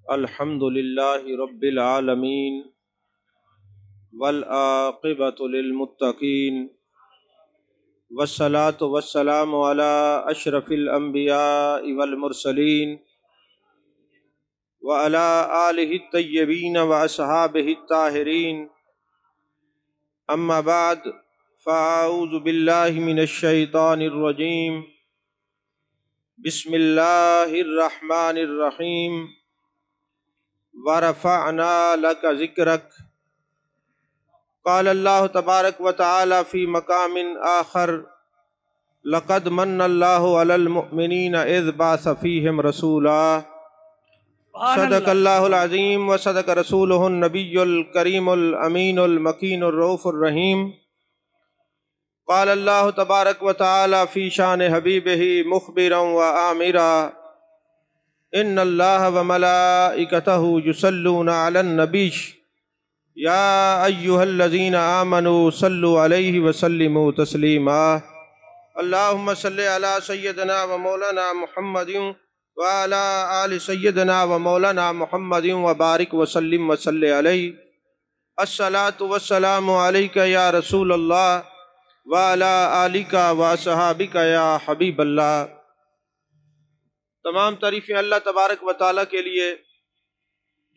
الحمد للہ رب العالمین والعاقبۃ للمتقین والصلاة والسلام علی اشرف الانبیاء والمرسلین وعلی آلہ الطیبین واصحابہ الطاہرین اما بعد فاعوذ باللہ من الشیطان الرجیم بسم اللہ الرحمن الرحیم ورفعنا لك ذکرک قال اللہ تبارک و تعالی فی مقام آخر لقد من اللہ علی المؤمنین اذ بعث فیہم رسولا صدق اللہ العظیم وصدق رسولہ النبی الکریم الامین المکین الرؤوف الرحیم قال اللہ تبارک و تعالی فی شان حبیبہ مخبرا و آمرا ان اللہ وملائکتہ یصلون علی النبی یا ایہا الذین آمنوا صلوا علیہ وسلموا تسلیما اللہم صلی علی سیدنا و مولانا محمد وعلی آل سیدنا و مولانا محمد وبارک وسلم وصلی علیہ الصلاة والسلام علیک یا رسول اللہ وعلی آلک واصحابک یا حبیب اللہ۔ تمام تعریفیں اللہ تبارک و تعالیٰ کے لیے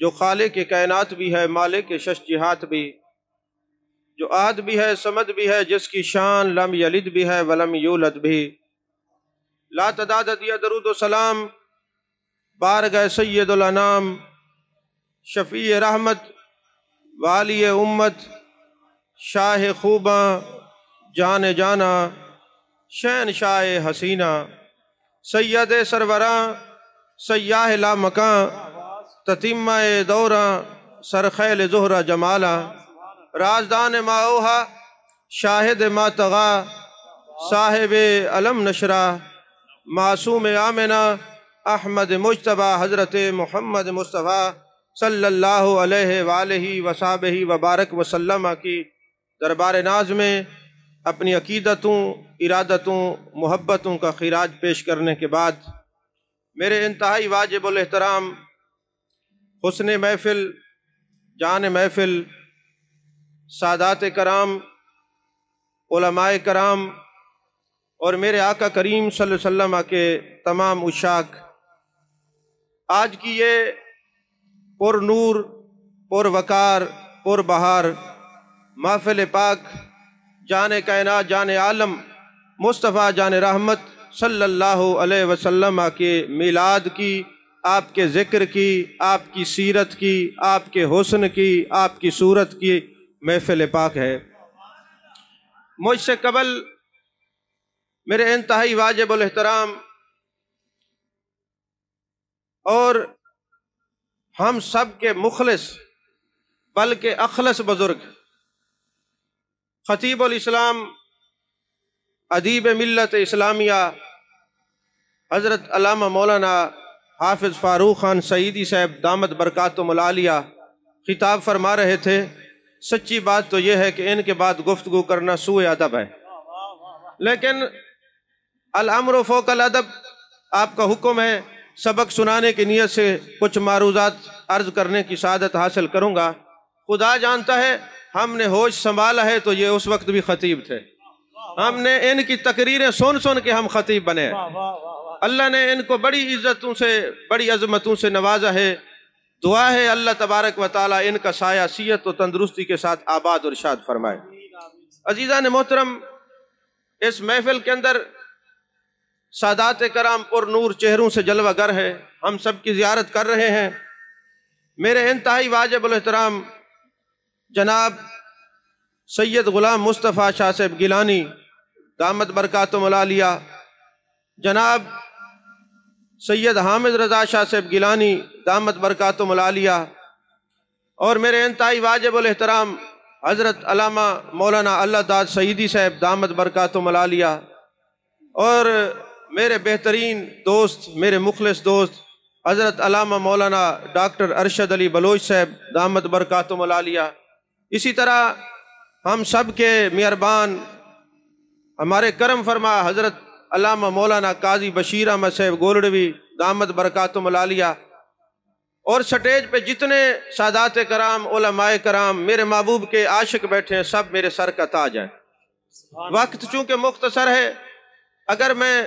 جو خالق کائنات بھی ہے، مالک شش جہات بھی، جو احد بھی ہے، صمد بھی ہے، جس کی شان لم یلد بھی ہے ولم یولد بھی۔ لا تعداد دیا درود و سلام بارگاہ سید الانام شفیع رحمت والی امت شاہ خوباں جان جانا شہنشاہ حسینہ سید سروراں سیاہ لا مکاں تتیمہ دوراں سرخیل زہرہ جمالا رازدان ما اوہا شاہد ما تغا صاحب علم نشرہ معصوم آمنہ احمد مجتبہ حضرت محمد مصطفیٰ صلی اللہ علیہ وآلہ وصحبہ وبارک وسلم کی دربار ناز میں اپنی عقیدتوں، ارادتوں، محبتوں کا خراج پیش کرنے کے بعد میرے انتہائی واجب الاحترام حسن محفل، جان محفل، سادات کرام، علماء کرام اور میرے آقا کریم صلی اللہ علیہ وسلم کے تمام عشاق، آج کی یہ پر نور، پر وقار، پر بہار محفل پاک جان کائنات، جان عالم مصطفیٰ جان رحمت صلی اللہ علیہ وسلم کے میلاد کی، آپ کے ذکر کی، آپ کی سیرت کی، آپ کے حسن کی، آپ کی صورت کی محفل پاک ہے۔ مجھ سے قبل میرے انتہائی واجب الاحترام اور ہم سب کے مخلص بلکہ اخلص بزرگ خطیب الاسلام، ادیب ملت اسلامیہ حضرت علامہ مولانا حافظ فاروق خان سعیدی صاحب دامت برکاتہم العالیہ خطاب فرما رہے تھے۔ سچی بات تو یہ ہے کہ ان کے بعد گفتگو کرنا سوء ادب ہے، لیکن الامر فوق الادب، آپ کا حکم ہے، سبق سنانے کی نیت سے کچھ معروضات عرض کرنے کی سعادت حاصل کروں گا۔ خدا جانتا ہے ہم نے ہوش سنبھالا ہے تو یہ اس وقت بھی خطیب تھے، ہم نے ان کی تقریریں سن سن کے ہم خطیب بنے ہیں۔ اللہ نے ان کو بڑی عزتوں سے، بڑی عظمتوں سے نوازا ہے۔ دعا ہے اللہ تبارک و تعالیٰ ان کا سایہ صحت و تندرستی کے ساتھ آباد اور شاد فرمائے۔ عزیزان محترم، اس محفل کے اندر سادات کرام پر نور چہروں سے جلوہ گر ہے، ہم سب کی زیارت کر رہے ہیں۔ میرے انتہائی واجب الاحترام جناب سید غلام مصطفیٰ شاہ صاحب گیلانی دامت برکاتہم العالیہ، جناب سید حامد رضا شاہ صاحب گیلانی دامت برکاتہم العالیہ، اور میرے انتہائی واجب الاحترام حضرت علامہ مولانا اللہ داد سعیدی صاحب دامت برکاتہم العالیہ، اور میرے بہترین دوست، میرے مخلص دوست حضرت علامہ مولانا ڈاکٹر ارشد علی بلوچ صاحب دامت برکاتہم العالیہ۔ اسی طرح ہم سب کے مہربان، ہمارے کرم فرما حضرت علامہ مولانا قاضی بشیر احمد صاحب گولڑوی دامت برکاتہم العالیہ، اور سٹیج پہ جتنے سادات کرام علماء کرام میرے محبوب کے عاشق بیٹھے ہیں سب میرے سر کا تاج ہیں۔ وقت چونکہ مختصر ہے، اگر میں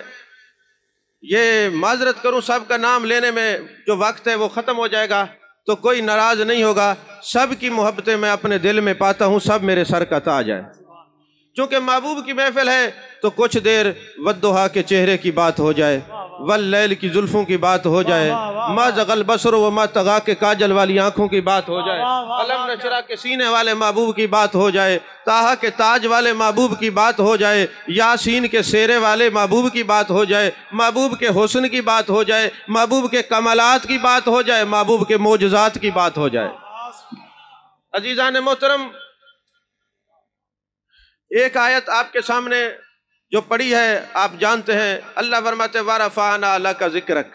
یہ معذرت کروں سب کا نام لینے میں جو وقت ہے وہ ختم ہو جائے گا تو کوئی ناراض نہیں ہوگا۔ سب کی محبتیں میں اپنے دل میں پاتا ہوں، سب میرے سر کا تاج ہے۔ چونکہ محبوب کی محفل ہے تو کچھ دیر والضحیٰ کے چہرے کی بات ہو جائے، واللیل کی زلفوں کی بات ہو جائے، ما زغل بصر وما طغیٰ کے کاجل والی آنکھوں کی بات ہو جائے، علم نشرح کے سینے والے محبوب کی بات ہو جائے، طٰہٰ کے تاج والے محبوب کی بات ہو جائے، یاسین کے سیرے والے محبوب کی بات ہو جائے، محبوب کے حسن کی بات ہو جائے، محبوب کے کمالات کی بات ہو جائے، محبوب کے معجزات کی بات ہو جائے۔ عزیزان محترم، ایک آیت آپ کے سامنے جو پڑھی ہے آپ جانتے ہیں، اللہ فرماتے وَرَفَعْنَا لَكَ ذِكْرَكَ،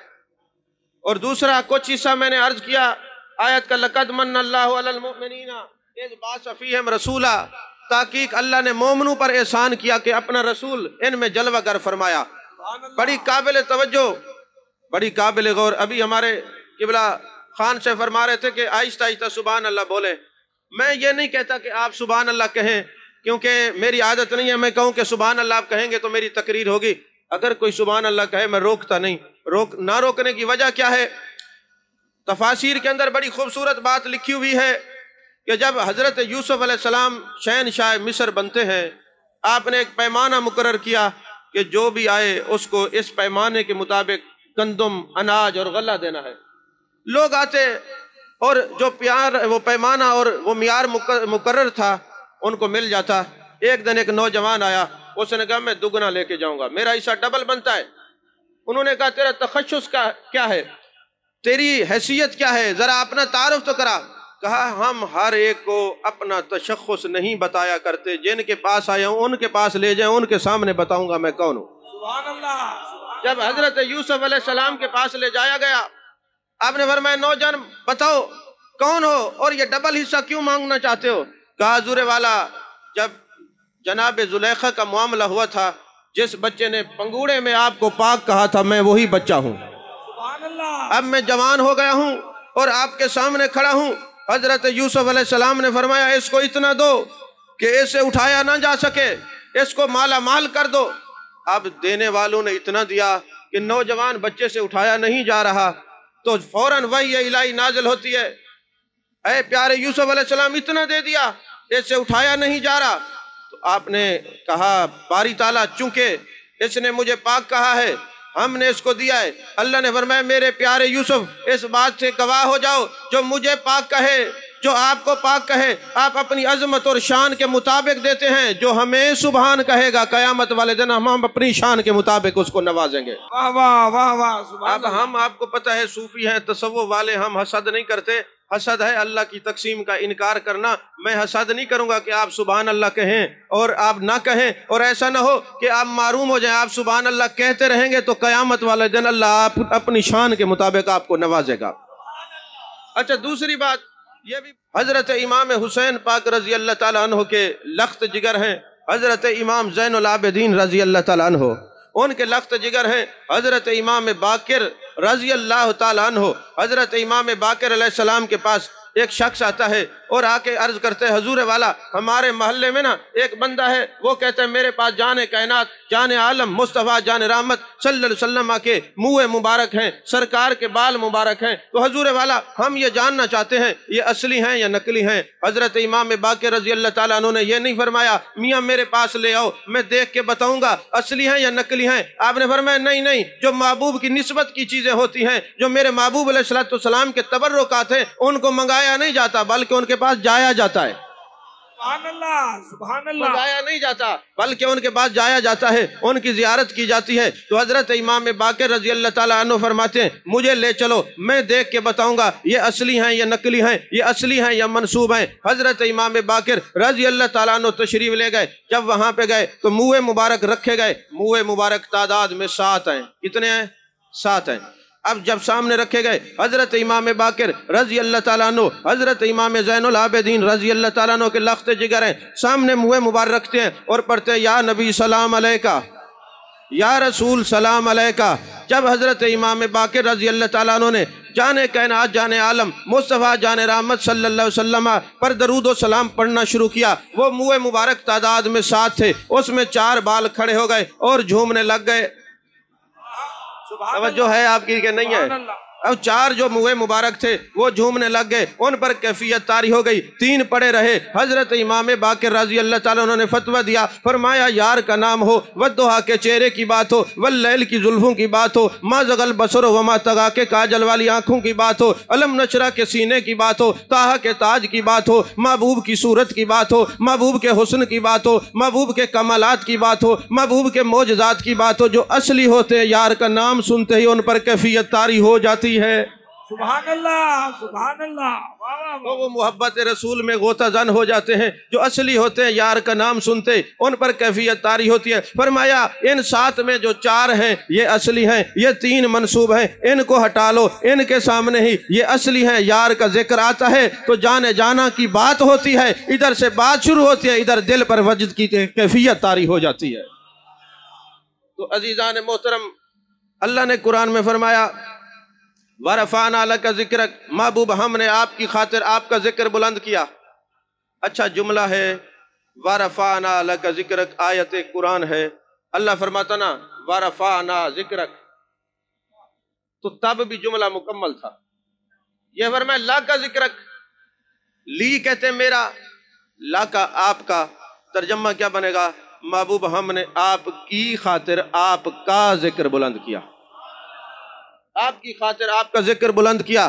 اور دوسرا کچھ حصہ میں نے عرض کیا آیت کا لَقَدْ مَنَّ اللَّهُ عَلَى الْمُؤْمِنِينَ إِذْ بَعَثَ فِيهِمْ رَسُولًا، تحقیق اللہ نے مومنوں پر احسان کیا کہ اپنا رسول ان میں جلوہ گر فرمایا۔ بڑی قابل توجہ، بڑی قابل غور۔ ابھی ہمارے قبلہ خان سے فرما رہے تھے کہ آہستہ آہستہ سبحان اللہ بولیں۔ میں یہ نہیں کہتا کہ آپ سبحان اللہ کہیں، کیونکہ میری عادت نہیں ہے میں کہوں کہ سبحان اللہ آپ کہیں گے تو میری تقریر ہوگی۔ اگر کوئی سبحان اللہ کہے میں روکتا نہیں۔ نہ روکنے کی وجہ کیا ہے؟ تفاسیر کے اندر بڑی خوبصورت بات لکھی ہوئی ہے کہ جب حضرت یوسف علیہ السلام شہنشاہ مصر بنتے ہیں، آپ نے ایک پیمانہ مقرر کیا کہ جو بھی آئے اس کو اس پیمانے کے مطابق گندم، اناج اور غلہ دینا ہے۔ لوگ آتے اور جو وہ پیمانہ اور وہ معیار مقرر تھا ان کو مل جاتا۔ ایک دن ایک نوجوان آیا، اس نے کہا میں دگنا لے کے جاؤں گا، میرا حصہ ڈبل بنتا ہے۔ انہوں نے کہا تیرا تخصص کیا ہے، تیری حیثیت کیا ہے، ذرا اپنا تعارف تو کرا۔ کہا ہم ہر ایک کو اپنا تشخص نہیں بتایا کرتے، جن کے پاس آیا ہوں ان کے پاس لے جائیں، ان کے سامنے بتاؤں گا میں کون ہوں۔ سبحان اللہ۔ جب حضرت یوسف علیہ السلام کے پاس لے جایا گیا، آپ نے فرمایا نوجوان بتاؤ کون ہو اور یہ ڈبل حصہ کیوں مانگنا چاہتے ہو؟ کہا حضور والا، جب جناب زلیخا کا معاملہ ہوا تھا، جس بچے نے پنگوڑے میں آپ کو پاک کہا تھا میں وہی بچہ ہوں۔ اب میں جوان ہو گیا ہوں اور آپ کے سامنے کھڑا ہوں۔ حضرت یوسف علیہ السلام نے فرمایا اس کو اتنا دو کہ اسے اٹھایا نہ جا سکے، اس کو مالا مال کر دو۔ اب دینے والوں نے اتنا دیا کہ نوجوان بچے سے اٹھایا نہیں جا رہا، تو فوراً وحی الہی نازل ہوتی ہے، اے پیارے یوسف علیہ السلام اتنا دے دیا، اس سے اٹھایا نہیں جا رہا۔ تو آپ نے کہا باری تعالیٰ چونکہ اس نے مجھے پاک کہا ہے، ہم نے اس کو دیا ہے۔ اللہ نے فرمایا میرے پیارے یوسف اس بات سے گواہ ہو جاؤ، جو مجھے پاک کہے، جو آپ کو پاک کہے، آپ اپنی عظمت اور شان کے مطابق دیتے ہیں، جو ہمیں سبحان کہے گا قیامت والے دن ہم اپنی شان کے مطابق اس کو نوازیں گے۔ واہ واہ واہ واہ۔ اب ہم آپ کو پتہ ہے صوفی ہیں، تصوف والے، ہم حسد نہیں کرتے۔ حسد ہے اللہ کی تقسیم کا انکار کرنا۔ میں حسد نہیں کروں گا کہ آپ سبحان اللہ کہیں اور آپ نہ کہیں، اور ایسا نہ ہو کہ آپ معروم ہو جائیں۔ آپ سبحان اللہ کہتے رہیں گے تو قیامت والے دن اللہ آپ اپنی شان کے مطابق آپ کو نوازے گا۔ اچھا دوسری بات یہ بھی، حضرت امام حسین پاک رضی اللہ تعالیٰ عنہ کے لخت جگر ہیں حضرت امام زین العابدین رضی اللہ تعالیٰ عنہ، ان کے لخت جگر ہیں حضرت امام باقر رضی اللہ تعالیٰ عنہ۔ حضرت امام باقر علیہ السلام کے پاس ایک شخص آتا ہے اور آ کے عرض کرتے ہیں حضور والا ہمارے محلے میں نا ایک بندہ ہے، وہ کہتے ہیں میرے پاس جان کائنات، جان عالم مصطفیٰ جان رحمت صلی اللہ علیہ وسلم کے منہ مبارک ہیں، سرکار کے بال مبارک ہیں، تو حضور والا ہم یہ جاننا چاہتے ہیں یہ اصلی ہیں یا نقلی ہیں۔ حضرت امام باقر رضی اللہ تعالیٰ عنہ نے یہ نہیں فرمایا میاں میرے پاس لے آؤ میں دیکھ کے بتاؤں گا اصلی ہیں یا نقلی ہیں۔ آپ نے فرمایا نہیں، جو محبوب کی نسبت کی چیزیں ہوتی ہیں، جو میرے محبوب علیہ السلام کے تبرکات ہیں، ان کو منگایا نہیں جاتا بلکہ ان کے پاس جایا جاتا ہے۔ سبحان اللہ، سبحان اللہ۔ منگایا نہیں جاتا بلکہ ان کے پاس جایا جاتا ہے، ان کی زیارت کی جاتی ہے۔ تو حضرت امام باقر رضی اللہ تعالیٰ عنہ فرماتے ہیں مجھے لے چلو میں دیکھ کے بتاؤں گا یہ اصلی ہیں یا نقلی ہیں، یہ اصلی ہیں یا منسوب ہیں۔ حضرت امام باقر رضی اللہ تعالیٰ عنہ تشریف لے گئے۔ جب وہاں پہ گئے تو منہ مبارک رکھے گئے، منہ مبارک تعداد میں 7 ہیں۔ کتنے ہیں؟ 7 ہیں۔ اب جب سامنے رکھے گئے حضرت امام باقر رضی اللہ تعالیٰ عنہ، حضرت امام زین العابدین رضی اللہ تعالیٰ عنہ کے لخت جگر ہیں، سامنے منہ مبارک رکھتے ہیں اور پڑھتے ہیں یا نبی سلام علیکہ، یا رسول سلام علیکہ۔ جب حضرت امام باقر رضی اللہ تعالیٰ عنہ نے جان کائنات جان عالم مصطفیٰ جان رحمت صلی اللہ علیہ وسلم پر درود و سلام پڑھنا شروع کیا، وہ منہ مبارک تعداد میں 7 تھے، اس میں 4 بال کھڑے ہو گئے اور جھومنے لگ گئے۔ توجہ ہے آپ کی کہ نہیں ہے؟ اب 4 جو منہ مبارک تھے وہ جھومنے لگ گئے، ان پر کیفیت طاری ہو گئی، 3 پڑے رہے۔ حضرت امام باقر رضی اللہ تعالیٰ انہوں نے فتویٰ دیا، فرمایا یار کا نام ہو، والضحیٰ کے چہرے کی بات ہو، واللیل کی زلفوں کی بات ہو، ما زغ البصر وما طغیٰ کے کاجل والی آنکھوں کی بات ہو، علم نشرہ کے سینے کی بات ہو، طٰہٰ کے تاج کی بات ہو، محبوب کی صورت کی بات ہو، محبوب کے حسن کی بات ہو، محبوب کے کمالات کی بات ہو، محبوب کے معجزات کی بات ہو، جو اصلی ہوتے ہیں یار کا نام سنتے ہی ان پر کیفیت طاری ہو جاتی ہے۔ سبحان اللہ، سبحان اللہ۔ تو وہ محبت رسول میں غوطہ زن ہو جاتے ہیں، جو اصلی ہوتے ہیں یار کا نام سنتے ان پر کیفیت طاری ہوتی ہے۔ فرمایا ان 7 میں جو 4 ہیں یہ اصلی ہیں، یہ 3 منسوب ہیں، ان کو ہٹا لو، ان کے سامنے ہی یہ اصلی ہیں۔ یار کا ذکر آتا ہے تو جانے جانا کی بات ہوتی ہے، ادھر سے بات شروع ہوتی ہے، ادھر دل پر وجد کی کیفیت طاری ہو جاتی ہے۔ تو عزیزان محترم، اللہ نے قرآن میں فرمایا وَرَفَعْنَا لَكَ ذِكْرَكَ، محبوب ہم نے آپ کی خاطر آپ کا ذکر بلند کیا۔ اچھا جملہ ہے وَرَفَعْنَا لَكَ ذِكْرَكَ، آیت قرآن ہے، اللہ فرماتا نا وَرَفَعْنَا ذِكْرَكَ، تو تب بھی جملہ مکمل تھا۔ یہ فرمایا لَكَ ذِكْرَكَ، لی کہتے ہیں میرا، لَكَ آپ کا، ترجمہ کیا بنے گا؟ محبوب ہم نے آپ کی خاطر آپ کا ذکر بلند کیا، آپ کی خاطر آپ کا ذکر بلند کیا،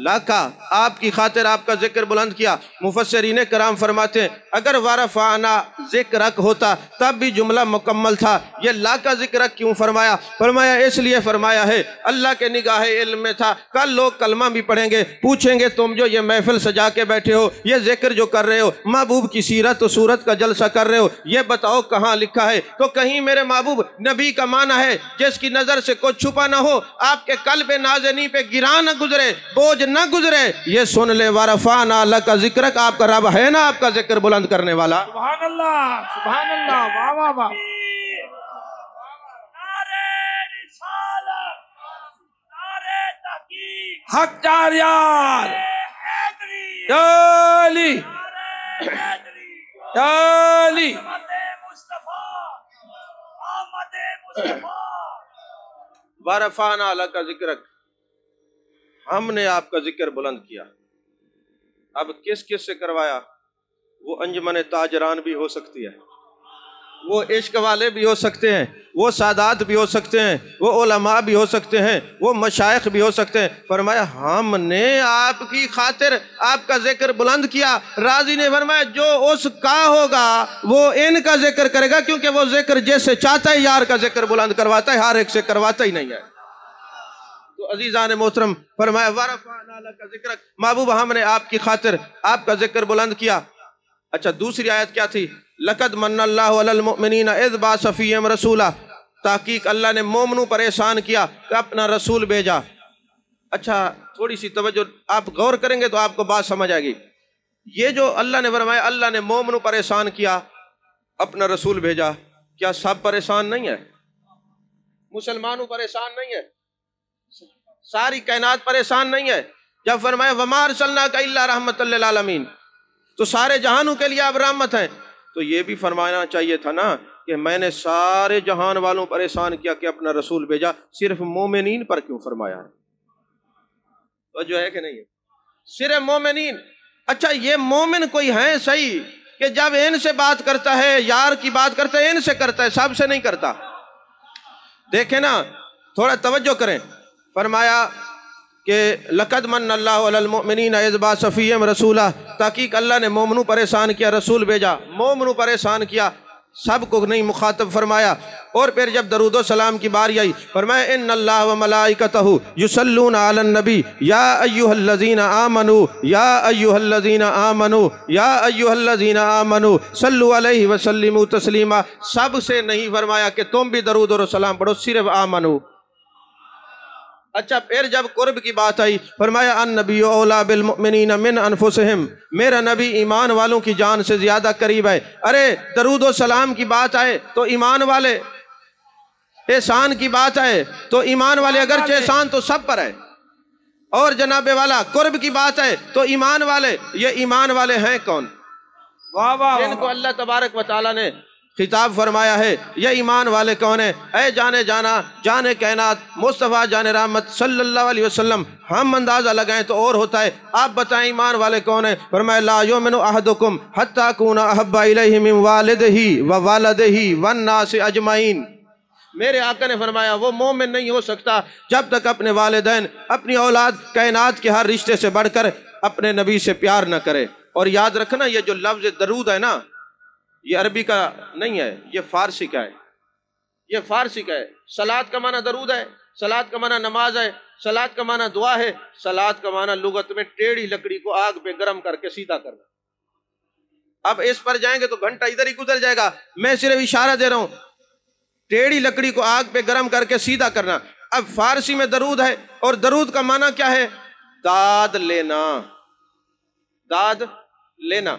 لاکا آپ کی خاطر آپ کا ذکر بلند کیا۔ مفسرین کرام فرماتے ہیں اگر وَرَفَعْنَا ذِكْرَكَ ہوتا تب بھی جملہ مکمل تھا، یہ لاکا ذکرک کیوں فرمایا؟ فرمایا اس لیے فرمایا ہے اللہ کے نگاہ علم میں تھا، کل لوگ کلمہ بھی پڑھیں گے، پوچھیں گے تم جو یہ محفل سجا کے بیٹھے ہو، یہ ذکر جو کر رہے ہو، محبوب کی سیرت و صورت کا جلسہ کر رہے ہو، یہ بتاؤ کہاں لکھا ہے؟ تو کہیں میرے محبوب نبی کا معنی ہے جس کی نظر سے کچھ چھپا نہ ہو، آپ کے قلب نازنی پہ گرا نہ گزرے، بوجھ نہ گزرے، یہ سن لے وَرَفَعْنَا لَكَ ذِكْرَكَ، آپ کا رب ہے نا آپ کا ذکر بلند کرنے والا۔ سبحان اللہ، سبحان اللہ، واہ واہ واہ۔ حق جاریار علی علی وَرَفَعْنَا لَكَ ذِكْرَكَ، ہم نے آپ کا ذکر بلند کیا۔ اب کس کس سے کروایا؟ وہ انجمن تاجران بھی ہو سکتی ہے، وہ عشق والے بھی ہو سکتے ہیں، وہ سادات بھی ہو سکتے ہیں، وہ علماء بھی ہو سکتے ہیں، وہ مشائخ بھی ہو سکتے ہیں۔ فرمایا ہم نے آپ کی خاطر آپ کا ذکر بلند کیا۔ راضی نے فرمایا جو اس کا ہوگا وہ ان کا ذکر کرے گا، کیونکہ وہ ذکر جیسے چاہتا ہے یار کا ذکر بلند کرواتا ہے، ہر ایک سے کرواتا ہی نہیں ہے۔ تو عزیزان محترم فرمایا وَرَفَعْنَا لَكَ ذِكْرَكَ، محبوب ہم نے آپ کی خاطر آپ کا ذکر بلند کیا۔ اچھا دوسری آیت کیا تھی؟ لَقَدْ مَنَّ اللَّهُ عَلَى الْمُؤْمِنِينَ إِذْ بَعَثَ فِيهِمْ رَسُولًا، تحقیق اللہ نے مومنوں پر احسان کیا کہ اپنا رسول بھیجا۔ اچھا تھوڑی سی توجہ، آپ غور کریں گے تو آپ کو بات سمجھ آئے گی۔ یہ جو اللہ نے فرمایا اللہ نے مومنوں پر احسان کیا، اپنا رسول بھیجا، کیا سب پر احسان نہیں ہے؟ مسلمانوں پر احسان نہیں ہے؟ ساری کائنات پر احسان نہیں ہے؟ جب فرمایا وَمَا أَرْسَلْنَاكَ إِلَّا رَحْمَةً لِّلْعَالَمِينَ، تو سارے جہانوں کے لیے آپ رحمت ہیں، تو یہ بھی فرمانا چاہیے تھا نا کہ میں نے سارے جہان والوں پر احسان کیا کہ اپنا رسول بھیجا، صرف مومنین پر کیوں فرمایا ہے؟ تو جو ہے کہ نہیں ہے؟ صرف مومنین۔ اچھا یہ مومن کوئی ہیں صحیح کہ جب ان سے بات کرتا ہے، یار کی بات کرتا ہے، ان سے کرتا ہے، سب سے نہیں کرتا؟ دیکھیں نا، تھوڑا توجہ کریں۔ فرمایا کہ لقد من اللہ علی المؤمنین اذ بعث فیہم رسولا، تحقیق اللہ نے مومنوں پر احسان کیا، رسول بھیجا، مومنوں پر احسان کیا، سب کو نہیں مخاطب فرمایا۔ اور پھر جب درود و سلام کی باری آئی فرمایا ان اللہ و ملائکتہ یصلون علی النبی یا ایھا الذین آمنوا یا ایھا الذین آمنوا یا ایھا الذین آمنوا صلوا علیہ وسلموا تسلیما، سب سے نہیں فرمایا کہ تم بھی درود و سلام پڑھو، صرف آمنو۔ اچھا پھر جب قرب کی بات آئی فرمایا النبی اولا بالمؤمنین من انفسہم، میرا نبی ایمان والوں کی جان سے زیادہ قریب ہے۔ ارے درود و سلام کی بات آئے تو ایمان والے، احسان کی بات ہے تو ایمان والے اگرچہ احسان تو سب پر ہے، اور جناب والا قرب کی بات ہے تو ایمان والے، یہ ایمان والے ہیں کون؟ واہ واہ جن کو اللہ تبارک و تعالیٰ نے خطاب فرمایا ہے یہ ایمان والے کون ہیں؟ اے جانے جانا، جانے کائنات، مصطفیٰ جان رحمت صلی اللہ علیہ وسلم، ہم اندازہ لگائیں تو اور ہوتا ہے، آپ بتائیں ایمان والے کون ہیں؟ فرمایا لا یؤمن احدکم حتی اکون احب الیہ من والدہ ووالدہ والناس اجمعین۔ میرے آقا نے فرمایا وہ مومن نہیں ہو سکتا جب تک اپنے والدین، اپنی اولاد، کائنات کے ہر رشتے سے بڑھ کر اپنے نبی سے پیار نہ کرے۔ اور یاد رکھنا یہ جو لفظ درود ہے نا، یہ عربی کا نہیں ہے، یہ فارسی کا ہے، یہ فارسی کا ہے۔ صلاۃ کا معنی درود ہے، صلاۃ کا معنی نماز ہے، صلاۃ کا معنی دعا ہے، صلاۃ کا معنی لغت میں ٹیڑھی لکڑی کو آگ پہ گرم کر کے سیدھا کرنا۔ اب اس پر جائیں گے تو گھنٹہ ادھر ہی گزر جائے گا، میں صرف اشارہ دے رہا ہوں، ٹیڑھی لکڑی کو آگ پہ گرم کر کے سیدھا کرنا۔ اب فارسی میں درود ہے، اور درود کا معنی کیا ہے؟ داد لینا، داد لینا،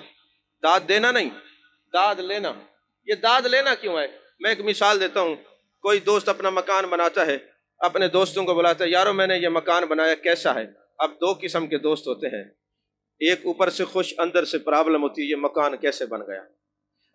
داد دینا نہیں، داد لینا۔ یہ داد لینا کیوں ہے؟ میں ایک مثال دیتا ہوں۔ کوئی دوست اپنا مکان بناتا ہے، اپنے دوستوں کو بلاتا ہے، یارو میں نے یہ مکان بنایا کیسا ہے؟ اب دو قسم کے دوست ہوتے ہیں، ایک اوپر سے خوش، اندر سے پرابلم ہوتی ہے یہ مکان کیسے بن گیا۔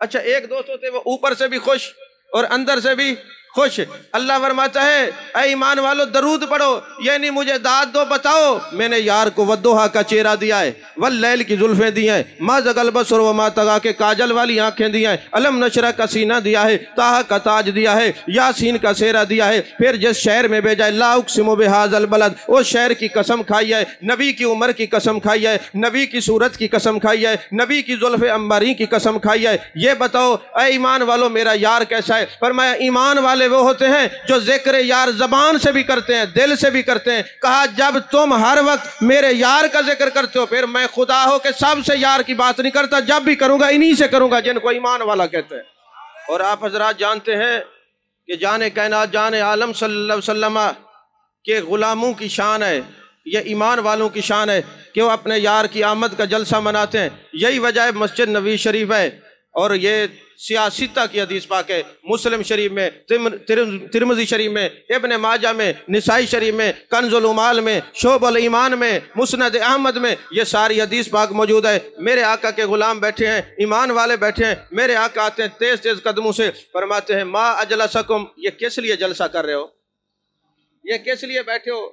اچھا ایک دوست ہوتے ہیں وہ اوپر سے بھی خوش اور اندر سے بھی خوش۔ اللہ فرماتا ہے اے ایمان والو درود پڑھو، یعنی مجھے داد دو، بتاؤ میں نے یار کو والضحیٰ کا چہرہ دیا ہے، واللیل کی زلفیں دی ہیں، ما زغ البصر وما طغیٰ کے کاجل والی آنکھیں دی ہیں، الم نشرح کا سینہ دیا ہے، طٰہٰ کا تاج دیا ہے، یاسین کا سہرہ دیا ہے، پھر جس شہر میں بھیجا ہے لا اقسم بہذا البلد، اس شہر کی قسم کھائی ہے، نبی کی عمر کی قسم کھائی ہے، نبی کی صورت کی قسم کھائی ہے، نبی کی زلف عنبری کی قسم کھائی ہے۔ یہ بتاؤ اے ایمان والو میرا یار کیسا ہے؟ فرمایا ایمان والے وہ ہوتے ہیں جو ذکر یار زبان سے بھی کرتے ہیں، دل سے بھی کرتے ہیں۔ کہا جب تم ہر وقت میرے یار کا ذکر کرتے ہو، پھر میں خدا ہو کہ سب سے یار کی بات نہیں کرتا، جب بھی کروں گا انہی سے کروں گا جن کو ایمان والا کہتے ہیں۔ اور آپ حضرات جانتے ہیں کہ جان کائنات، جان عالم صلی اللہ علیہ وسلم کے غلاموں کی شان ہے، یہ ایمان والوں کی شان ہے کہ وہ اپنے یار کی آمد کا جلسہ مناتے ہیں۔ یہی وجہ مسجد نبوی شریف ہے، اور یہ سیاستہ کی حدیث پاک ہے، مسلم شریف میں، ترمذی شریف میں، ابن ماجہ میں، نسائی شریف میں، کنز العمال میں، شعب الایمان میں، مسند احمد میں، یہ ساری حدیث پاک موجود ہے۔ میرے آقا کے غلام بیٹھے ہیں، ایمان والے بیٹھے ہیں، میرے آقا آتے ہیں تیز تیز قدموں سے، فرماتے ہیں ما اجلسکم، یہ کس لیے جلسہ کر رہے ہو؟ یہ کس لیے بیٹھے ہو؟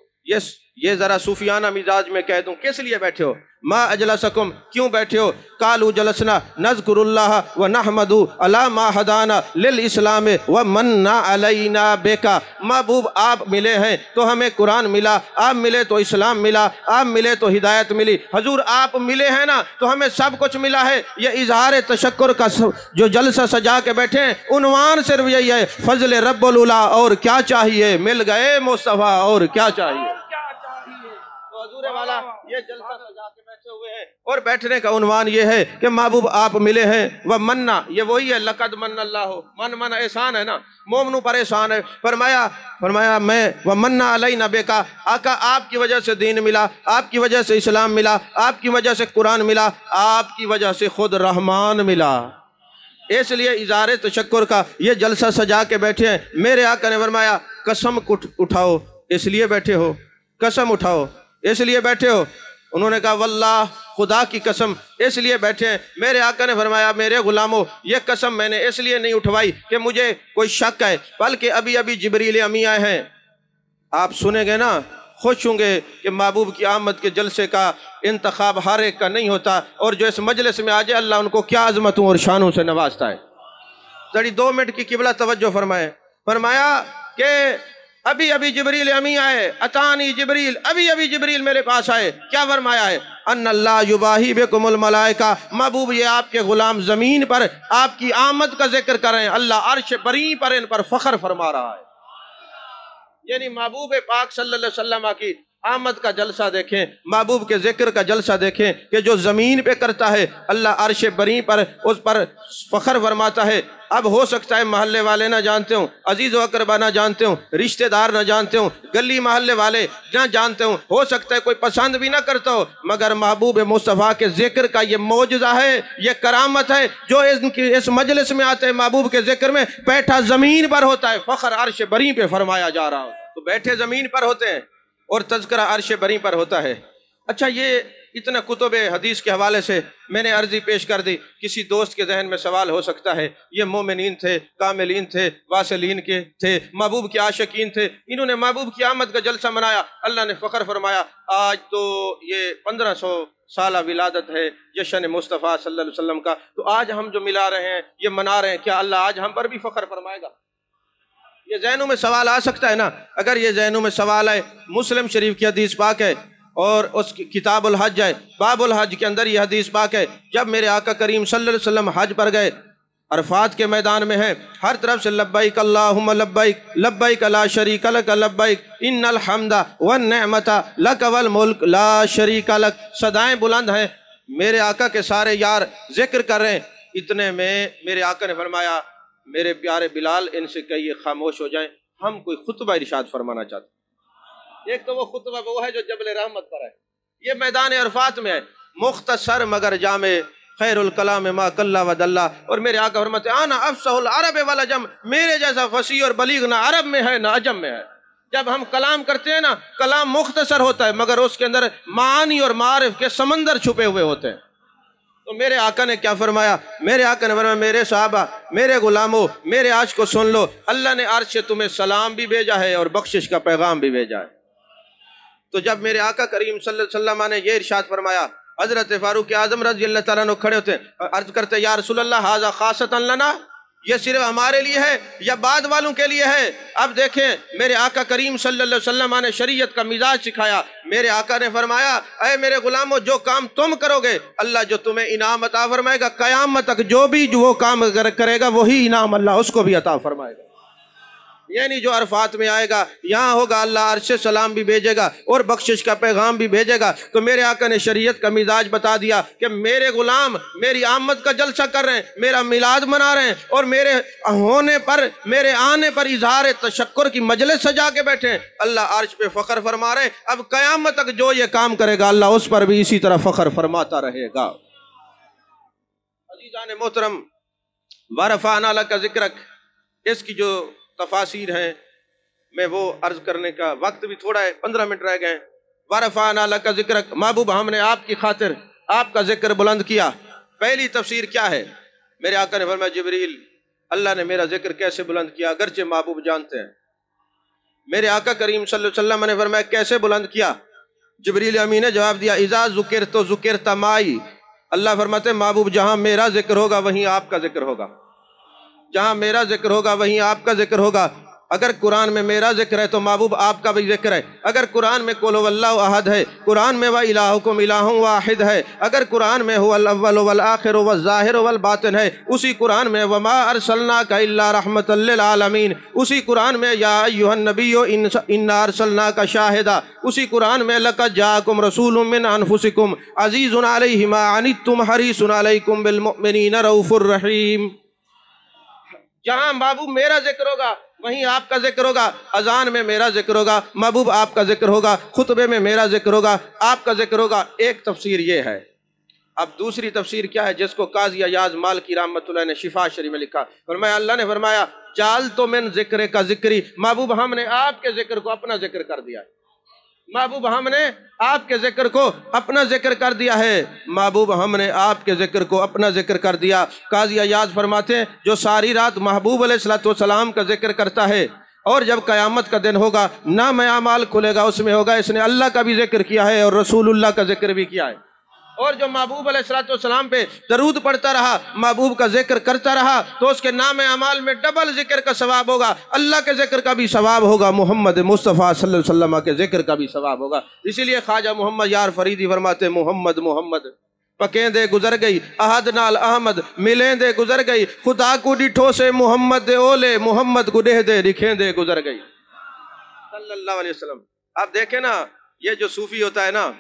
یہ ذرا صوفیانہ مزاج میں کہہ دوں، کس لیے بیٹھے ہو؟ ما اجلسکم، کیوں بیٹھے ہو؟ قالوا جلسنا نذکر اللہ ونحمد علی ما ہدانا للاسلام ومن علینا بکا۔ محبوب آپ ملے ہیں تو ہمیں قرآن ملا، آپ ملے تو اسلام ملا، آپ ملے تو ہدایت ملی۔ حضور آپ ملے ہیں نا تو ہمیں سب کچھ ملا ہے۔ یہ اظہار تشکر کا جو جلسہ سجا کے بیٹھے ہیں، عنوان صرف یہی ہے فضل رب العلا، اور کیا چاہیے؟ مل گئے مصطفیٰ، اور کیا چاہیے؟ حضور والا یہ جلسہ سجا کے بیٹھے ہوئے ہیں، اور بیٹھنے کا عنوان یہ ہے کہ محبوب آپ ملے ہیں۔ وَمَنَّا، یہ وہی ہے لَقَدْ مَنَّ اللَّهُ، من احسان ہے نا، مومنوں پر احسان ہے۔ فرمایا میں وَمَنَّا عَلَيْنَا بِكَ، آقا آپ کی وجہ سے دین ملا، آپ کی وجہ سے اسلام ملا، آپ کی وجہ سے قرآن ملا، آپ کی وجہ سے خود رحمان ملا۔ اس لیے اظہار تشکر کا یہ جلسہ سجا کے بیٹھے ہیں۔ میرے آقا نے فرمایا قسم اٹھاؤ، اس لیے بیٹھے ہو؟ قسم اٹھاؤ اس لیے بیٹھے ہو؟ انہوں نے کہا واللہ، خدا کی قسم اس لیے بیٹھے ہیں۔ میرے آقا نے فرمایا میرے غلاموں، یہ قسم میں نے اس لیے نہیں اٹھوائی کہ مجھے کوئی شک ہے، بلکہ ابھی ابھی جبریل امی آئے ہیں۔ آپ سنیں گے نا، خوش ہوں گے کہ محبوب کی آمد کے جلسے کا انتخاب ہر ایک کا نہیں ہوتا، اور جو اس مجلس میں آ جائے اللہ ان کو کیا عظمتوں اور شانوں سے نوازتا ہے۔ ذرا 2 منٹ کی قبلہ توجہ فرمائیں۔ فرمایا کہ ابھی ابھی جبریل امی آئے، اتانی جبریل، ابھی ابھی جبریل میرے پاس آئے۔ کیا فرمایا ہے؟ ان اللہ یباہی بکم الملائکہ، محبوب یہ آپ کے غلام زمین پر آپ کی آمد کا ذکر کر رہے ہیں، اللہ عرش بری پر ان پر فخر فرما رہا ہے۔ یعنی محبوب پاک صلی اللہ علیہ وسلم کی آمد کا جلسہ دیکھیں، محبوب کے ذکر کا جلسہ دیکھیں کہ جو زمین پہ کرتا ہے اللہ عرش بری پر اس پر فخر فرماتا ہے۔ اب ہو سکتا ہے محلے والے نہ جانتے ہوں، عزیز و اقربا نہ جانتے ہوں، رشتہ دار نہ جانتے ہوں، گلی محلے والے نہ جانتے ہوں، ہو سکتا ہے کوئی پسند بھی نہ کرتا ہو، مگر محبوب مصطفیٰ کے ذکر کا یہ معجزہ ہے، یہ کرامت ہے، جو اس مجلس میں آتے ہیں محبوب کے ذکر میں بیٹھا زمین پر ہوتا ہے، فخر عرش بری پہ فرمایا جا رہا ہو تو بیٹھے زمین پر ہوتے ہیں اور تذکرہ عرش بری پر ہوتا ہے۔ اچھا، یہ اتنا کتب حدیث کے حوالے سے میں نے عرضی پیش کر دی۔ کسی دوست کے ذہن میں سوال ہو سکتا ہے، یہ مومنین تھے، کاملین تھے، واصلین کے تھے، محبوب کے عاشقین تھے، انہوں نے محبوب کی آمد کا جلسہ منایا، اللہ نے فخر فرمایا۔ آج تو یہ 1500 سالہ ولادت ہے جشن مصطفیٰ صلی اللہ علیہ وسلم کا، تو آج ہم جو ملا رہے ہیں، یہ منا رہے ہیں، کیا اللہ آج ہم پر بھی فخر فرمائے گا؟ یہ ذہنوں میں سوال آ سکتا ہے نا۔ اگر یہ ذہنوں میں سوال ہے، مسلم شریف کی حدیث پاک ہے اور اس کی کتاب الحج ہے، باب الحج کے اندر یہ حدیث پاک ہے، جب میرے آقا کریم صلی اللہ علیہ وسلم حج پر گئے، عرفات کے میدان میں ہیں، ہر طرف سے لبیک اللہم لبیک لبیک لا شریک لک لبیک ان الحمد والنعمت لک والملک لا شریک لک، صدائیں بلند ہیں، میرے آقا کے سارے یار ذکر کر رہے ہیں۔ اتنے میں میرے آقا نے فرمایا، میرے پیارے بلال ان سے کہیے خاموش ہو جائیں، ہم کوئی خطبہ ارشاد فرمانا چاہتے ہیں۔ ایک تو وہ خطبہ وہ ہے جو جبل رحمت پر ہے، یہ میدان عرفات میں ہے، مختصر مگر جامع، خیر الکلام ما کلا و دلہ، اور میرے آقا فرماتے ہیں انا افصح العرب والعجم، میرے جیسا فصیح اور بلیغ نہ عرب میں ہے نہ عجم میں ہے۔ جب ہم کلام کرتے ہیں نا، کلام مختصر ہوتا ہے مگر اس کے اندر معانی اور معارف کے سمندر چھپے ہوئے ہوتے ہیں۔ تو میرے آقا نے کیا فرمایا؟ میرے آقا نے فرمایا، میرے صحابہ، میرے غلاموں، میرے عاشق کو سن لو، اللہ نے عرش سے تمہیں سلام بھی بھیجا ہے اور بخشش کا پیغام بھی بھیجا ہے۔ تو جب میرے آقا کریم صلی اللہ علیہ وسلم نے یہ ارشاد فرمایا، حضرت فاروق اعظم رضی اللہ تعالیٰ عنہ کھڑے ہوتے ہیں، عرض کرتے ہیں یا رسول اللہ ھذا خاصۃ لنا، یہ صرف ہمارے لیے ہے یا بعد والوں کے لیے ہے؟ اب دیکھیں میرے آقا کریم صلی اللہ علیہ وسلم نے شریعت کا مزاج سکھایا۔ میرے آقا نے فرمایا، اے میرے غلاموں، جو کام تم کرو گے اللہ جو تمہیں انعام عطا فرمائے گا، قیامت تک جو بھی وہ کام کرے گا وہی انعام اللہ اس کو بھی عطا فرمائے گا۔ یعنی جو عرفات میں آئے گا، یہاں ہوگا، اللہ عرش سے سلام بھی بھیجے گا اور بخشش کا پیغام بھی بھیجے گا۔ تو میرے آقا نے شریعت کا مزاج بتا دیا کہ میرے غلام میری آمد کا جلسہ کر رہے ہیں، میرا میلاد منا رہے ہیں، اور میرے ہونے پر، میرے آنے پر اظہار تشکر کی مجلس سجا کے بیٹھے ہیں، اللہ عرش پہ فخر فرما رہے ہیں۔ اب قیامت تک جو یہ کام کرے گا اللہ اس پر بھی اسی طرح فخر فرماتا رہے گا۔ عزیزان محترم، ورفعنا لک ذکرک، اس کی جو تفاسیر ہیں میں وہ عرض کرنے کا وقت بھی تھوڑا ہے، 15 منٹ رہ گئے۔ ورفعنا لک ذکرک، محبوب ہم نے آپ کی خاطر آپ کا ذکر بلند کیا۔ پہلی تفسیر کیا ہے؟ میرے آقا نے فرمایا، جبریل، اللہ نے میرا ذکر کیسے بلند کیا؟ اگرچہ محبوب جانتے ہیں۔ میرے آقا کریم صلی اللہ علیہ وسلم نے فرمایا کیسے بلند کیا؟ جبریل امین نے جواب دیا، اذا ذکرت ذکرت معی، اللہ فرماتے ہیں محبوب جہاں میرا ذکر ہوگا وہیں آپ کا ذکر ہوگا، جہاں میرا ذکر ہوگا وہیں آپ کا ذکر ہوگا۔ اگر قرآن میں میرا ذکر ہے تو محبوب آپ کا بھی ذکر ہے۔ اگر قرآن میں قل اللہ احد ہے، قرآن میں وَإِلَٰهُكُمْ إِلَٰهٌ واحد ہے، اگر قرآن میں هو الاول والآخر والظاہر والباطن ہے، اسی قرآن میں وَمَا أَرْسَلْنَاكَ إِلَّا رَحْمَةً لِّلْعَالَمِينَ، اسی قرآن میں یا أَيُّهَا النَّبِيُّ إِنَّا أَرْسَلْنَاكَ شَاهِدًا، اسی قرآن میں لَقَدْ جَاءَكُمْ رَسُولٌ مِّنْ أَنفُسِكُمْ عَزِيزٌ عَلَيْهِ مَا عَنِتُّمْ حَرِيصٌ عَلَيْكُمْ بِالْمُؤْمِنِينَ رَءُوفٌ رَحِيمٌ۔ جہاں محبوب میرا ذکر ہوگا وہیں آپ کا ذکر ہوگا، اذان میں میرا ذکر ہوگا، محبوب آپ کا ذکر ہوگا، خطبے میں میرا ذکر ہوگا، آپ کا ذکر ہوگا۔ ایک تفسیر یہ ہے۔ اب دوسری تفسیر کیا ہے جس کو قاضی ایاز مالکی رحمۃ اللہ نے شفا شریف میں لکھا؟ فرمایا اللہ نے فرمایا جعلت من ذکر کا ذکری، محبوب ہم نے آپ کے ذکر کو اپنا ذکر کر دیا ہے، محبوب ہم نے آپ کے ذکر کو اپنا ذکر کر دیا ہے، محبوب ہم نے آپ کے ذکر کو اپنا ذکر کر دیا۔ قاضی ایاز فرماتے ہیں جو ساری رات محبوب علیہ السلام کا ذکر کرتا ہے اور جب قیامت کا دن ہوگا نام اعمال کھلے گا، اس میں ہوگا اس نے اللہ کا بھی ذکر کیا ہے اور رسول اللہ کا ذکر بھی کیا ہے، اور جو محبوب علیہ السلام پہ درود پڑھتا رہا، محبوب کا ذکر کرتا رہا تو اس کے نام اعمال میں ڈبل ذکر کا ثواب ہوگا، اللہ کے ذکر کا بھی ثواب ہوگا، محمد مصطفیٰ صلی اللہ علیہ وسلم کے ذکر کا بھی ثواب ہوگا۔ اسی لیے خواجہ محمد یار فریدی فرماتے محمد محمد پکیندے گزر گئی احد نال احمد ملیندے گزر گئی، خدا کو ڈٹھو سے محمد دے اولے، محمد کو ڈہ دے لکھیں دے گزر گئی صلی اللہ علیہ وسلم۔ آپ دیکھیں نا یہ جو صوفی ہوتا ہے نا،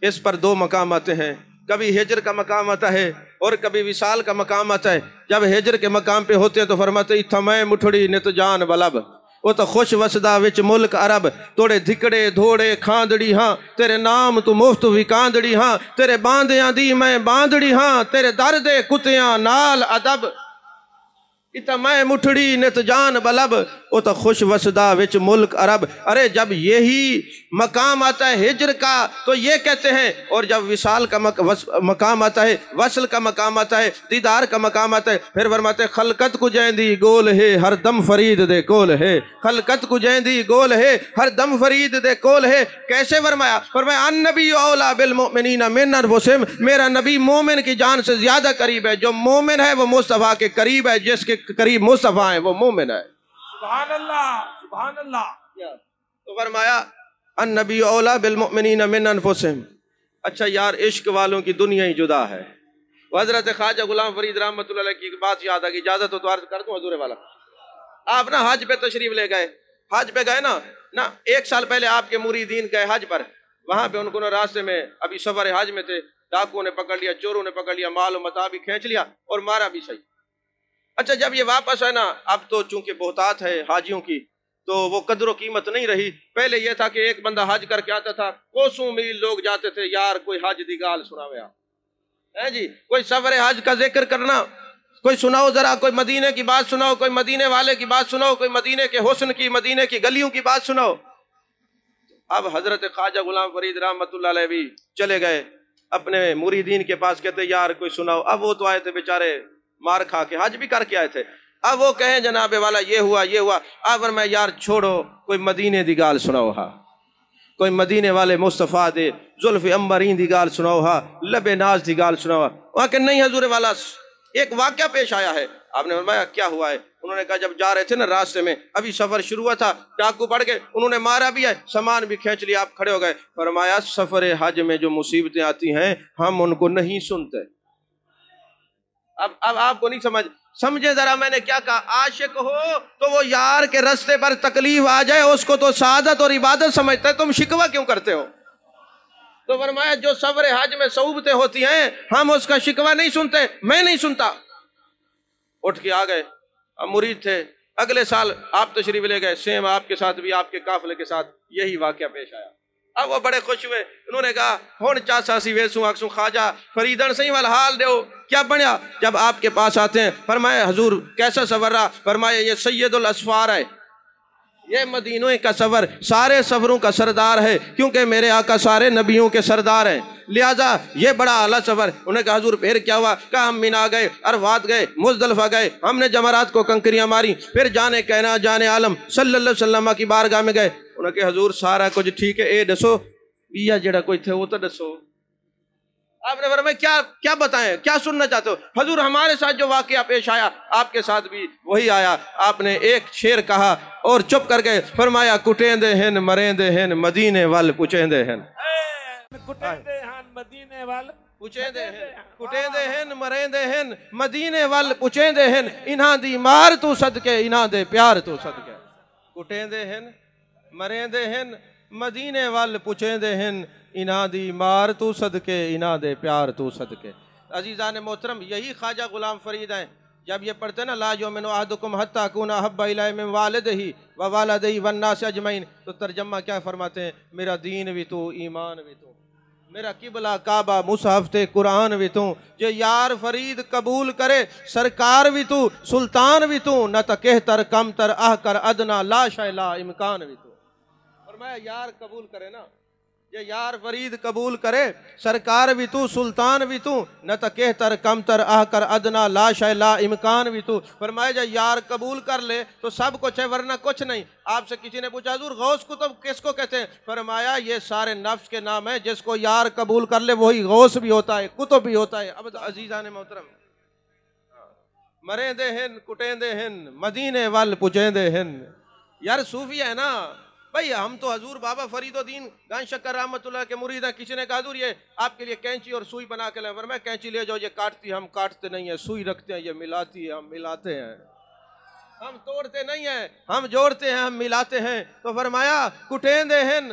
اس پر دو مقام آتے ہیں، کبھی ہجر کا مقام آتا ہے اور کبھی وصال کا مقام آتا ہے۔ جب ہجر کے مقام پہ ہوتے ہیں تو فرماتے ہیں تھمے مٹھڑی نت جان بلب، وہ تو خوش وسدا وچ ملک عرب، توڑے دھکڑے دھوڑے کھاندڑی ہاں، تیرے نام تو مفت وکاندڑی ہاں، تیرے باندیاں دی میں باندڑی ہاں، تیرے درد کتیاں نال ادب، میں مٹھڑی نت جان بلب، وہ تو خوش وسدا وچ ملک عرب۔ ارے جب یہی مقام آتا ہے ہجر کا تو یہ کہتے ہیں، اور جب وصال کا مقام آتا ہے، وصل کا مقام آتا ہے، دیدار کا مقام آتا ہے، پھر فرماتے ہیں خلقت کو جیندی گول ہے ہر دم فرید دے کول ہے، خلقت کو جیندی گول ہے ہر دم فرید دے کول ہے۔ کیسے فرمایا؟ فرمایا النبی اولا بالمؤمنین من انفسہم، میرا نبی مومن کی جان سے زیادہ قریب ہے۔ جو مومن ہے وہ مصطفیٰ کے قریب ہے، جس کے قریب مصطفیٰ ہیں وہ مومن ہے۔ سبحان اللہ سبحان اللہ۔ تو فرمایا النبی اولا بالمؤمنین من انفسہم۔ اچھا یار، عشق والوں کی دنیا ہی جدا ہے۔ حضرت خواجہ غلام فرید رحمۃ اللہ علیہ کی ایک بات یاد آ گئی، اجازت ہو تو عرض کر دوں حضور والا۔ آپ نا حج پہ تشریف لے گئے، حج پہ گئے نا 1 سال پہلے آپ کے مریدین گئے حج پر، وہاں پہ ان کو راستے میں ابھی سفر حج میں تھے، ڈاکوؤں نے پکڑ لیا، چوروں نے پکڑ لیا، مال و متاع بھی کھینچ لیا اور مارا بھی صحیح۔ اچھا جب یہ واپس ہے نا، اب تو چونکہ بہتات ہے حاجیوں کی تو وہ قدر و قیمت نہیں رہی۔ پہلے یہ تھا کہ ایک بندہ حج کر کے آتا تھا، کوسوں میل لوگ جاتے تھے، یار کوئی حج دی گال سناوے آپ، جی کوئی سفر حج کا ذکر کرنا، کوئی سناؤ ذرا، کوئی مدینے کی بات سناؤ، کوئی مدینے والے کی بات سناؤ، کوئی مدینے کے حسن کی، مدینے کی گلیوں کی بات سناؤ۔ اب حضرت خواجہ غلام فرید رحمۃ اللہ علیہ بھی چلے گئے اپنے مریدین کے پاس، کہتے یار کوئی سناؤ۔ اب وہ تو آئے تھے بیچارے مار کھا کے، حج بھی کر کے آئے تھے، اب وہ کہیں جناب والا یہ ہوا یہ ہوا۔ اب میں یار چھوڑو، کوئی مدینے دی گال سناؤ ہاں، کوئی مدینے والے مصطفیٰ دے زلف امبرین دی گال سناؤ ہاں، لب ناز دی گال سناؤ ہاں۔ وہاں کہ نہیں حضور والا، ایک واقعہ پیش آیا ہے۔ آپ نے فرمایا کیا ہوا ہے؟ انہوں نے کہا جب جا رہے تھے نا راستے میں، ابھی سفر شروع ہوا تھا، ڈاکو پڑ گئے، انہوں نے مارا بھی ہے، سامان بھی کھینچ لیا، آپ کھڑے ہو گئے۔ فرمایا سفر حج میں جو مصیبتیں آتی ہیں ہم ان کو نہیں سنتے۔ اب آپ کو نہیں سمجھے ذرا میں نے کیا کہا؟ عاشق ہو تو وہ یار کے رستے پر تکلیف آ جائے اس کو تو سعادت اور عبادت سمجھتا ہے، تم شکوہ کیوں کرتے ہو؟ تو فرمایا جو سفر حج میں صعوبتیں ہوتی ہیں ہم اس کا شکوہ نہیں سنتے، میں نہیں سنتا۔ اٹھ کے آ گئے، اب مرید تھے، اگلے سال آپ تشریف لے گئے، سیم آپ کے ساتھ بھی آپ کے قافلے کے ساتھ یہی واقعہ پیش آیا۔ اب وہ بڑے خوش ہوئے، انہوں نے کہا ہون چاسا سی ویسوں اکسوں خواجہ فریدن سہی والا حال دیو، کیا بنیا؟ جب آپ کے پاس آتے ہیں فرمائے حضور کیسا سفر رہا؟ فرمائے یہ سید الاسفار ہے، یہ مدینوں کا سفر سارے سفروں کا سردار ہے، کیونکہ میرے آقا سارے نبیوں کے سردار ہیں، لہذا یہ بڑا اعلیٰ سفر۔ انہوں نے کہا حضور پھر کیا ہوا؟ کہا ہم مینا گئے، عرفات گئے، مزدلفہ گئے، ہم نے جمرات کو کنکریاں ماری، پھر جانے کہنا جانے عالم صلی اللہ علیہ وسلم کی بارگاہ میں گئے۔ انہوں نے کہا حضور سارا کچھ ٹھیک ہے، اے دسو بیا جڑا کوئی تھے وہ تو دسو۔ آپ نے فرمایا کیا بتائیں، کیا سننا چاہتے ہو؟ حضور ہمارے ساتھ جو واقعہ پیش آیا آپ کے ساتھ بھی وہی آیا۔ آپ نے ایک شعر کہا اور چپ کر گئے، فرمایا کٹیندے ہن مریندے ہن مدینے وال پچیندے ہن، کٹیندے ہن مدینے وال پچیندے ہن، کٹیندے ہن مریندے ہن مدینے وال پچیندے ہن، انہاں دی مار تو صدقے انہاں دے پیار تو صدقے، کٹیندے ہن مریندے ہن مدینے وال پچیندے ہن، انہاں دی مار تو صدقے انہاں دے پیار تو صدقے۔ عزیزان محترم یہی خواجہ غلام فرید ہیں۔ جب یہ پڑھتے ہیں نا لا یؤمن احدکم حتی اکون احب الیہ من والدہ ووالدہ والناس اجمعین، تو ترجمہ کیا فرماتے ہیں؟ میرا دین بھی تو، ایمان بھی تو، میرا قبلہ کعبہ مصحف تے قرآن بھی تو، جو یار فرید قبول کرے سرکار بھی تو، سلطان بھی تو، نہ تا کہتر کم تر آہ کر ادنا لا شے لا امکان بھی تو۔ فرمایا یار قبول کرے نا، یہ یار فرید قبول کرے سرکار بھی تو، سلطان بھی تو، نہ تا کہتر کم تر آہ کر ادنا لا شے لا امکان بھی تو۔ فرمایا جب یار قبول کر لے تو سب کچھ ہے ورنہ کچھ نہیں۔ آپ سے کسی نے پوچھا حضور غوث کتب کس کو کہتے ہیں؟ فرمایا یہ سارے نفس کے نام ہے، جس کو یار قبول کر لے وہی غوث بھی ہوتا ہے، کتب بھی ہوتا ہے۔ اب عزیزان محترم مریندے ہن کٹیندے ہن مدینے وال پچیندے ہن، یار صوفی ہے نا بھئی، ہم تو حضور بابا فرید الدین گان شکر رحمت اللہ کے مرید ہیں۔ کسی نے کہا حضور یہ آپ کے لیے کینچی اور سوئی بنا کے لیں، فرمایا کینچی لے جاؤ، یہ کاٹتی ہے ہم کاٹتے نہیں ہیں، سوئی رکھتے ہیں یہ ملاتی ہے ہم ملاتے ہیں، ہم توڑتے نہیں ہیں ہم جوڑتے ہیں ہم ملاتے ہیں۔ تو فرمایا کٹیندے ہن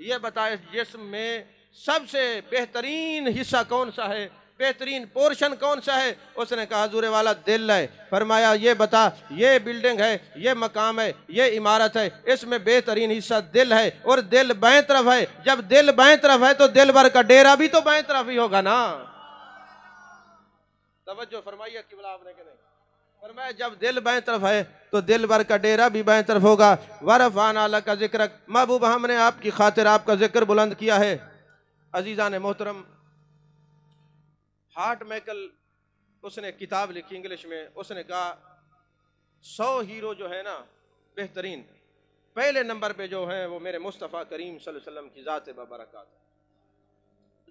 یہ بتائے جسم میں سب سے بہترین حصہ کون سا ہے، بہترین پورشن کون سا ہے؟ اس نے کہا حضور والا دل ہے۔ فرمایا یہ بتا، یہ بلڈنگ ہے، یہ مقام ہے، یہ عمارت ہے، اس میں بہترین حصہ دل ہے، اور دل بائیں طرف ہے۔ جب دل بائیں طرف ہے تو دل بھر کا ڈیرا بھی تو بائیں طرف ہی ہوگا نا۔ توجہ فرمائیے قبلہ آپ نے کہ نہیں؟ فرمایا جب دل بائیں طرف ہے تو دل بھر کا ڈیرا بھی بائیں طرف ہوگا۔ وَرَفَعْنَا لَكَ ذِكْرَكَ، محبوب ہم نے آپ کی خاطر آپ کا ذکر بلند کیا ہے۔ عزیزان محترم، ہارٹ میکل اس نے کتاب لکھی انگلش میں، اس نے کہا 100 ہیرو جو ہے نا بہترین، پہلے نمبر پہ جو ہیں وہ میرے مصطفیٰ کریم صلی اللہ علیہ وسلم کی ذات ببرکات۔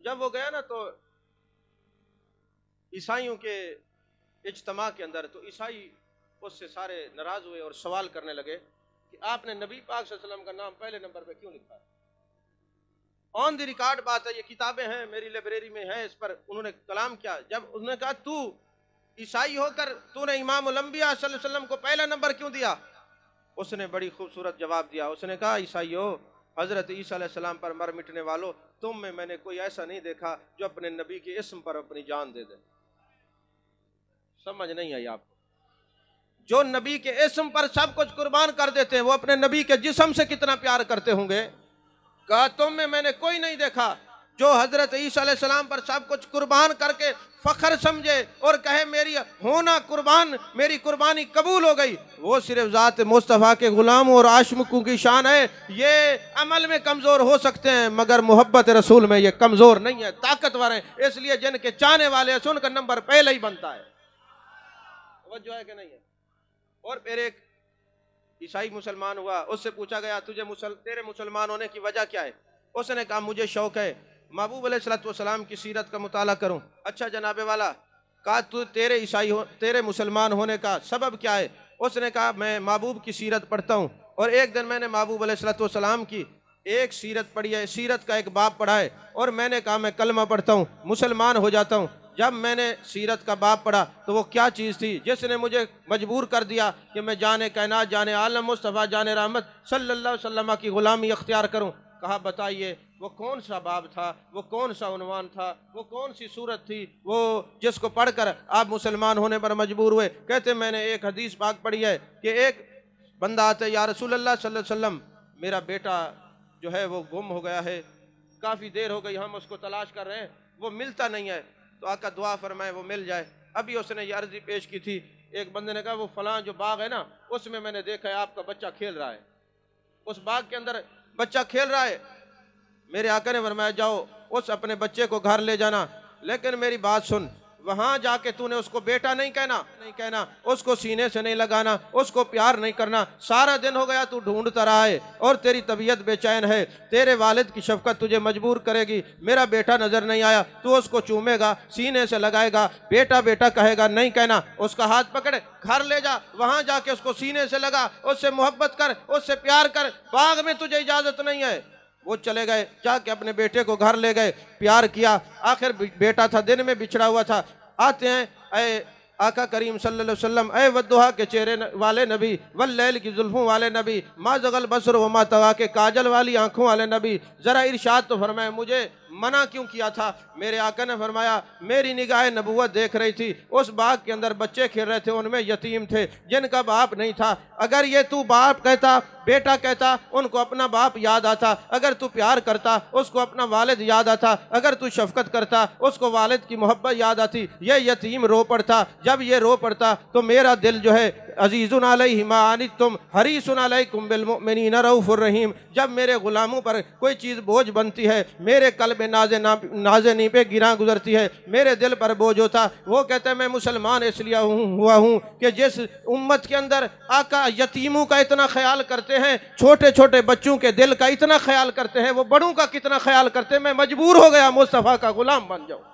جب وہ گیا نا تو عیسائیوں کے اجتماع کے اندر، تو عیسائی اس سے سارے ناراض ہوئے اور سوال کرنے لگے کہ آپ نے نبی پاک صلی اللہ علیہ وسلم کا نام پہلے نمبر پہ کیوں لکھا ہے؟ آن دی ریکارڈ بات ہے، یہ کتابیں ہیں میری لائبریری میں ہیں، اس پر انہوں نے کلام کیا۔ جب انہوں نے کہا تو عیسائی ہو کر تو نے امام الانبیاء صلی اللہ علیہ وسلم کو پہلا نمبر کیوں دیا؟ اس نے بڑی خوبصورت جواب دیا۔ اس نے کہا عیسائیو، حضرت عیسیٰ علیہ السلام پر مر مٹنے والوں، تم میں نے کوئی ایسا نہیں دیکھا جو اپنے نبی کے اسم پر اپنی جان دے دے۔ سمجھ نہیں آئی آپ کو؟ جو نبی کے اسم پر سب کچھ قربان کر دیتے ہیں، وہ اپنے نبی کے جسم سے کتنا پیار کرتے ہوں گے؟ کہا تم میں نے کوئی نہیں دیکھا جو حضرت عیسیٰ علیہ السلام پر سب کچھ قربان کر کے فخر سمجھے اور کہے میری ہونا قربان، میری قربانی قبول ہو گئی۔ وہ صرف ذات مصطفیٰ کے غلاموں اور عاشقوں کی شان ہے۔ یہ عمل میں کمزور ہو سکتے ہیں مگر محبت رسول میں یہ کمزور نہیں ہے، طاقتور ہیں۔ اس لیے جن کے چاہنے والے ہیں ان کا نمبر پہلے ہی بنتا ہے۔ توجہ ہے کہ نہیں ہے؟ اور پھر ایک عیسائی مسلمان ہوا، اس سے پوچھا گیا تیرے مسلمان ہونے کی وجہ کیا ہے؟ اس نے کہا مجھے شوق ہے محبوب علیہ السلام کی سیرت کا مطالعہ کروں۔ اچھا جناب والا، کہا تیرے مسلمان ہونے کا سبب کیا ہے؟ اس نے کہا میں محبوب کی سیرت پڑھتا ہوں، اور ایک دن میں نے محبوب علیہ السلام کی ایک سیرت پڑھی ہے، سیرت کا ایک باب پڑھا ہے، اور میں نے کہا میں کلمہ پڑھتا ہوں، مسلمان ہو جاتا ہوں۔ جب میں نے سیرت کا باب پڑھا تو وہ کیا چیز تھی جس نے مجھے مجبور کر دیا کہ میں جان کائنات، جان عالم مصطفیٰ، جان رحمت صلی اللہ علیہ وسلم کی غلامی اختیار کروں؟ کہا بتائیے وہ کون سا باب تھا، وہ کون سا عنوان تھا، وہ کون سی صورت تھی وہ جس کو پڑھ کر آپ مسلمان ہونے پر مجبور ہوئے؟ کہتے میں نے ایک حدیث پاک پڑھی ہے کہ ایک بندہ آتا ہے، یا رسول اللہ صلی اللہ علیہ وسلم میرا بیٹا جو ہے وہ گم ہو گیا ہے، کافی دیر ہو گئی ہم اس کو تلاش کر رہے ہیں، وہ ملتا نہیں ہے۔ تو آقا دعا فرمائے وہ مل جائے۔ ابھی اس نے یہ عرضی پیش کی تھی، ایک بندے نے کہا وہ فلاں جو باغ ہے نا اس میں نے دیکھا ہے آپ کا بچہ کھیل رہا ہے، اس باغ کے اندر بچہ کھیل رہا ہے۔ میرے آقا نے فرمایا جاؤ اس اپنے بچے کو گھر لے جانا، لیکن میری بات سن، وہاں جا کے تو نے اس کو بیٹا نہیں کہنا، اس کو سینے سے نہیں لگانا، اس کو پیار نہیں کرنا۔ سارا دن ہو گیا تو ڈھونڈتا رہا ہے اور تیری طبیعت بے چین ہے، تیرے والد کی شفقت تجھے مجبور کرے گی، میرا بیٹا نظر نہیں آیا، تو اس کو چومے گا، سینے سے لگائے گا، بیٹا بیٹا کہے گا، نہیں کہنا، اس کا ہاتھ پکڑ گھر لے جا، وہاں جا کے اس کو سینے سے لگا، اس سے محبت کر، اس سے پیار کر، باغ میں تجھے اجازت نہیں ہے۔ وہ چلے گئے، جا کے اپنے بیٹے کو گھر لے گئے، پیار کیا، آخر بیٹا تھا دن میں بچھڑا ہوا تھا۔ آتے ہیں، اے آقا کریم صلی اللہ علیہ وسلم، اے والضحیٰ کے چہرے والے نبی، واللیل کی زلفوں والے نبی، ما زغ البصر وما طغیٰ کے کاجل والی آنکھوں والے نبی، ذرا ارشاد تو فرمائے مجھے منع کیوں کیا تھا؟ میرے آقا نے فرمایا میری نگاہ نبوت دیکھ رہی تھی، اس باغ کے اندر بچے کھیل رہے تھے، ان میں یتیم تھے جن کا باپ نہیں تھا، اگر یہ تو باپ کہتا، بیٹا کہتا، ان کو اپنا باپ یاد آتا، اگر تو پیار کرتا اس کو اپنا والد یاد آتا، اگر تو شفقت کرتا اس کو والد کی محبت یاد آتی۔ یہ یتیم رو پڑتا، جب یہ رو پڑتا تو میرا دل جو ہے عزیز علیہ ما عنتم حریص علیکم بالمؤمنین رؤوف الرحیم، جب میرے غلاموں پر کوئی چیز بوجھ بنتی ہے، میرے قلب نازنی پہ گراں گزرتی ہے، میرے دل پر بوجھ ہوتا، وہ کہتا ہے میں مسلمان اس لیے ہوا ہوں کہ جس امت کے اندر آقا یتیموں کا اتنا خیال کرتے ہیں، چھوٹے چھوٹے بچوں کے دل کا اتنا خیال کرتے ہیں، وہ بڑوں کا کتنا خیال کرتے ہیں، میں مجبور ہو گیا مصطفیٰ کا غلام بن جاؤں۔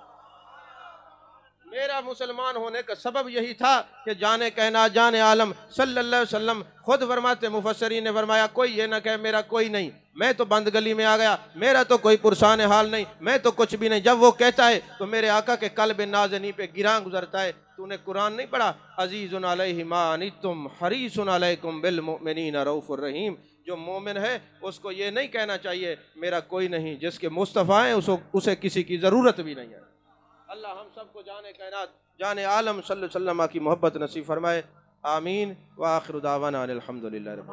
میرا مسلمان ہونے کا سبب یہی تھا کہ جان کائنات، جان عالم صلی اللہ علیہ وسلم خود فرماتے، مفسرین نے فرمایا کوئی یہ نہ کہے میرا کوئی نہیں، میں تو بند گلی میں آ گیا، میرا تو کوئی پرسان حال نہیں، میں تو کچھ بھی نہیں۔ جب وہ کہتا ہے تو میرے آقا کے قلب نازنی پہ گراں گزرتا ہے۔ تو نے قرآن نہیں پڑھا، عزیز علیہ ما عنتم حریص علیکم بالمؤمنین رؤوف الرحیم، جو مومن ہے اس کو یہ نہیں کہنا چاہیے میرا کوئی نہیں، جس کے مصطفیٰ ہیں اسے کسی کی ضرورت بھی نہیں ہے۔ اللہ ہم سب کو جان کائنات جان عالم صلی اللہ علیہ وسلم کی محبت نصیب فرمائے، آمین۔ وآخر دعوانا الحمدللہ رب